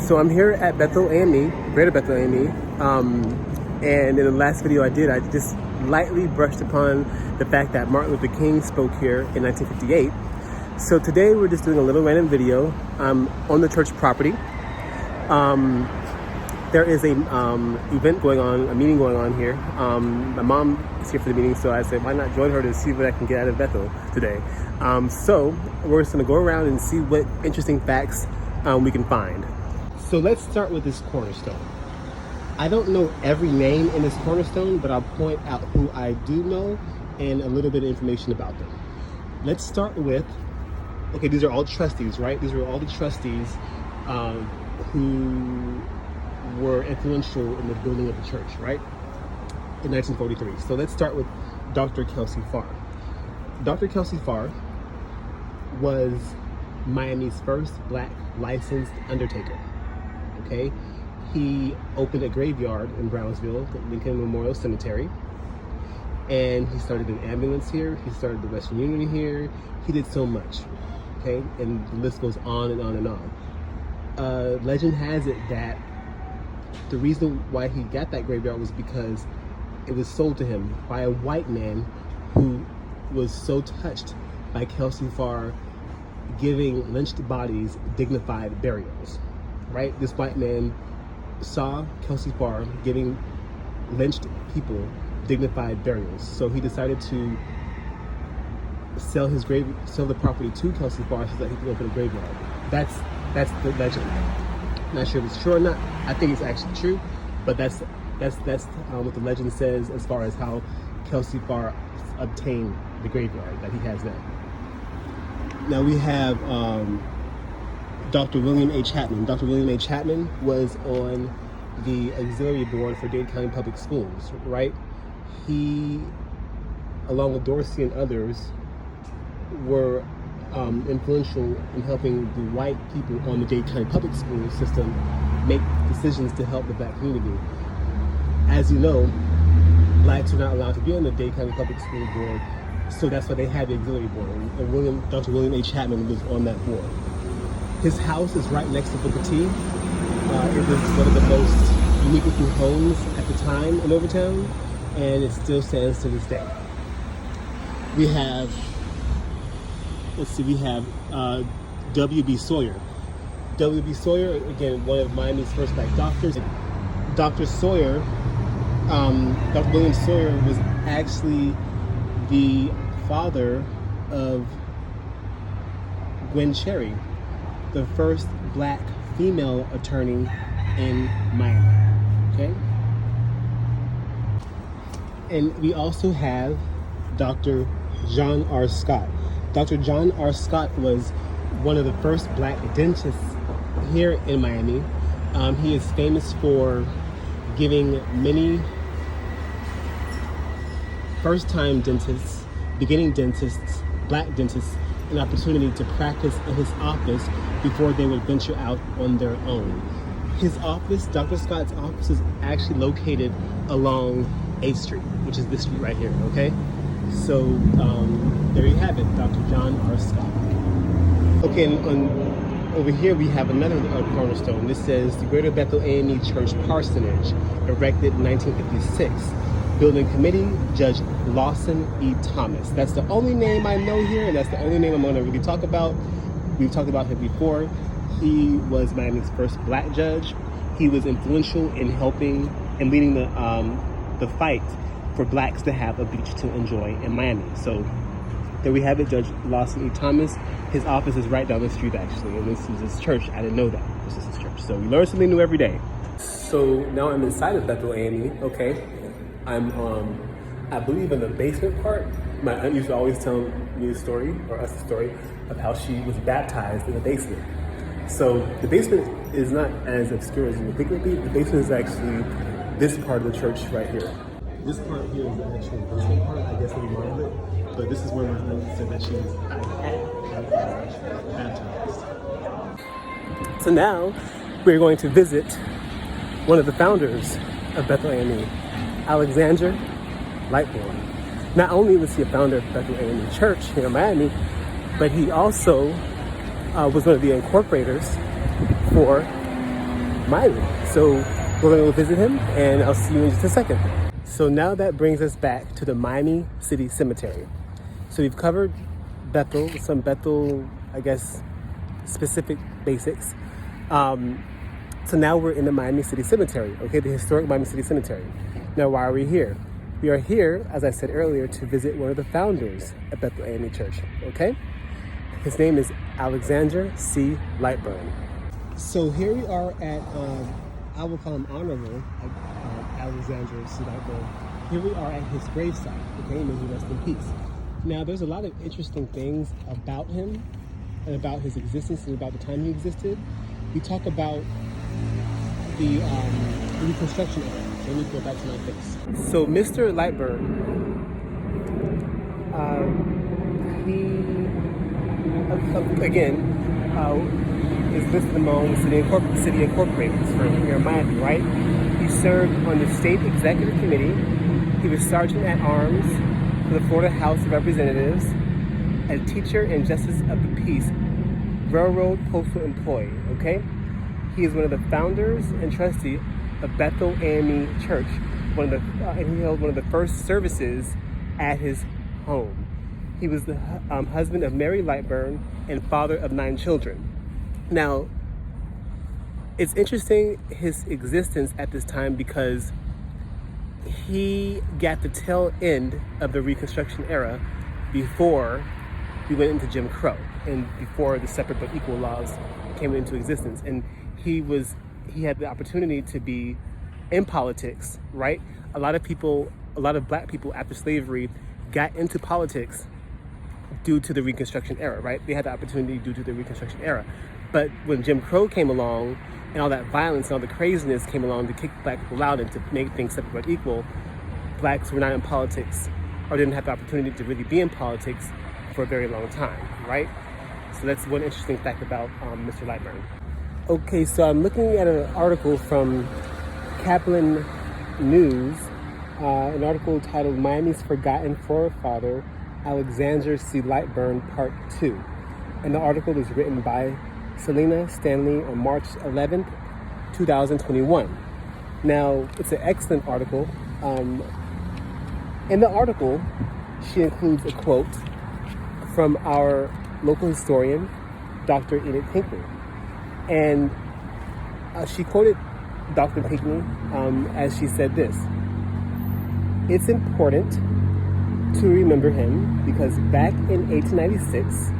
So I'm here at Bethel AME, Greater Bethel AME, and in the last video I did, I just lightly brushed upon the fact that Martin Luther King spoke here in 1958. So today we're just doing a little random video on the church property. There is a event going on, a meeting going on here. My mom is here for the meeting, so I said, why not join her to see what I can get out of Bethel today. So we're just gonna go around and see what interesting facts we can find. So let's start with this cornerstone. I don't know every name in this cornerstone, but I'll point out who I do know and a little bit of information about them. Let's start with, okay, these are all trustees, right? These are all the trustees who were influential in the building of the church, right? In 1943. So let's start with Dr. Kelsey Farr. Dr. Kelsey Farr was Miami's first Black licensed undertaker. Okay, he opened a graveyard in Brownsville, the Lincoln Memorial Cemetery, and he started an ambulance here. He started the Western Union here. He did so much, okay, and the list goes on and on and on. Legend has it that the reason why he got that graveyard was because it was sold to him by a white man who was so touched by Kelsey Farr giving lynched bodies dignified burials. Right? This white man saw Kelsey Farr giving lynched people dignified burials. So he decided to sell the property to Kelsey Farr so that he could open a graveyard. That's the legend. Not sure if it's true or not. I think it's actually true, but that's what the legend says as far as how Kelsey Farr obtained the graveyard that he has now. Now we have Dr. William H. Chapman. Dr. William H. Chapman was on the auxiliary board for Dade County Public Schools, right? He, along with Dorsey and others, were influential in helping the white people on the Dade County Public School system make decisions to help the Black community. As you know, Blacks are not allowed to be on the Dade County Public School board, so that's why they had the auxiliary board. And Dr. William H. Chapman was on that board. His house is right next to Booker T. It was one of the most unique looking homes at the time in Overtown, and it still stands to this day. We have, W.B. Sawyer. W.B. Sawyer, again, one of Miami's first Black doctors. Dr. Sawyer, Dr. William Sawyer was actually the father of Gwen Cherry, the first Black female attorney in Miami, okay? And we also have Dr. John R. Scott. Dr. John R. Scott was one of the first Black dentists here in Miami. He is famous for giving many first-time dentists, beginning dentists, Black dentists, an opportunity to practice in his office before they would venture out on their own. His office, Dr. Scott's office, is actually located along 8th Street, which is this street right here, okay? So there you have it, Dr. John R. Scott. Okay, and over here we have another cornerstone. This says the Greater Bethel AME Church Parsonage, erected in 1956. Building committee, Judge Lawson E. Thomas. That's the only name I know here, and that's the only name I'm going to really talk about. We've talked about him before. He was Miami's first Black judge. He was influential in helping and leading the fight for Blacks to have a beach to enjoy in Miami. So there we have it, Judge Lawson E. Thomas. His office is right down the street, actually, and this is his church. I didn't know that. This is his church. So we learn something new every day. So now I'm inside of Bethel AME, okay? I'm, I believe, in the basement part. My aunt used to always tell me the story, or us the story, of how she was baptized in the basement. So the basement is not as obscure as you would think it would be. The basement is actually this part of the church right here. This part here is the actual basement part, I guess, of it. But this is where my aunt said that she was baptized. So now we're going to visit one of the founders of Bethel AME, Alexander Lightburn. Not only was he a founder of Bethel AME Church here in Miami, but he also was one of the incorporators for Miami. So we're gonna go visit him, and I'll see you in just a second. So now that brings us back to the Miami City Cemetery. So we've covered Bethel, some Bethel, I guess, specific basics. So now we're in the Miami City Cemetery, okay, the historic Miami City Cemetery. Now, why are we here? We are here, as I said earlier, to visit one of the founders at Bethel AME Church, okay? His name is Alexander C. Lightburn. So here we are at, I will call him Honorable Alexander C. Lightburn. Here we are at his gravesite, okay, may he rest in peace. Now, there's a lot of interesting things about him and about his existence and about the time he existed. We talk about the Reconstruction era. Let me go back to my face. So Mr. Lightburn, he, again, is listed among City Incorporators for here in Miami, right? He served on the State Executive Committee. He was Sergeant at Arms for the Florida House of Representatives, a teacher and Justice of the Peace, railroad postal employee, okay? He is one of the founders and trustee of Bethel AME Church, and he held one of the first services at his home. He was the husband of Mary Lightburn and father of 9 children. Now, it's interesting his existence at this time because he got the tail end of the Reconstruction era before we went into Jim Crow and before the separate but equal laws came into existence. And he had the opportunity to be in politics, right? A lot of black people after slavery got into politics due to the Reconstruction era, right? They had the opportunity due to the Reconstruction era. But when Jim Crow came along and all that violence and all the craziness came along to kick black people out and to make things separate but equal, blacks were not in politics or didn't have the opportunity to really be in politics for a very long time, right? So that's one interesting fact about Mr. Lightburn. Okay, so I'm looking at an article from Kaplan News, an article titled Miami's Forgotten Forefather, Alexander C. Lightburn, Part 2. And the article is written by Selena Stanley on March 11th, 2021. Now, it's an excellent article. In the article, she includes a quote from our local historian, Dr. Enid Pinckney. And she quoted Dr. Pinckney as she said this: "It's important to remember him because back in 1896,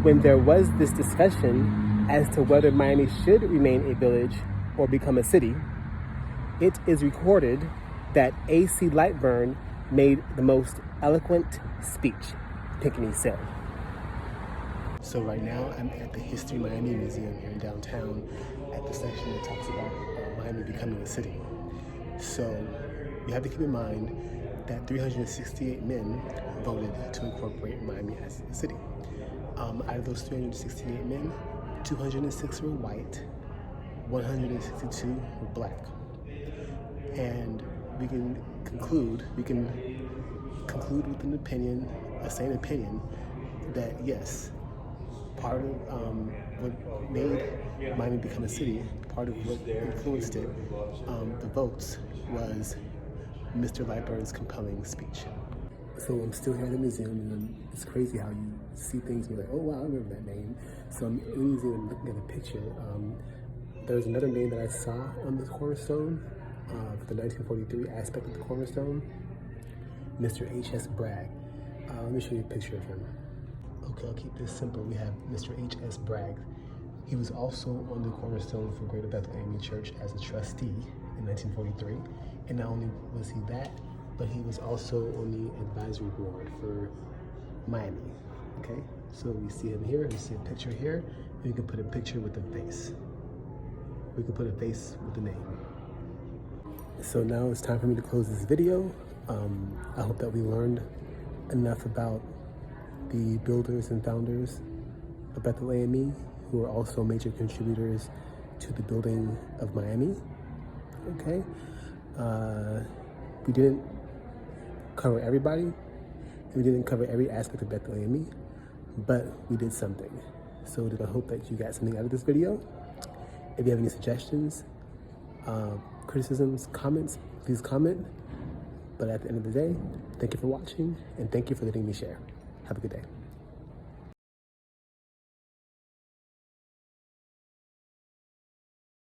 when there was this discussion as to whether Miami should remain a village or become a city, it is recorded that A.C. Lightburn made the most eloquent speech," Pinckney said. So right now I'm at the History Miami Museum here in downtown at the section that talks about Miami becoming a city. So you have to keep in mind that 368 men voted to incorporate Miami as a city. Out of those 368 men, 206 were white, 162 were black. And we can conclude with an opinion, a sane opinion, that yes, part of what made Miami become a city, part of what influenced it, the votes, was Mr. Lightburn's compelling speech. So I'm still here in the museum, and it's crazy how you see things and you're like, oh wow, I remember that name. So I'm in the museum looking at a picture. There's another name that I saw on the cornerstone, for the 1943 aspect of the cornerstone, Mr. H.S. Bragg. Let me show you a picture of him. Okay, I'll keep this simple. We have Mr. H.S. Bragg. He was also on the cornerstone for Greater Bethel Ame Church as a trustee in 1943. And not only was he that, but he was also on the advisory board for Miami. Okay, so we see him here, we see a picture here, and we can put a picture with a face. We can put a face with the name. So now it's time for me to close this video. I hope that we learned enough about the builders and founders of Bethel AME, who are also major contributors to the building of Miami. Okay, we didn't cover everybody, we didn't cover every aspect of Bethel AME, but we did something. So I hope that you got something out of this video, If you have any suggestions, criticisms, comments, please comment. But at the end of the day, thank you for watching, and thank you for letting me share. Have a good day.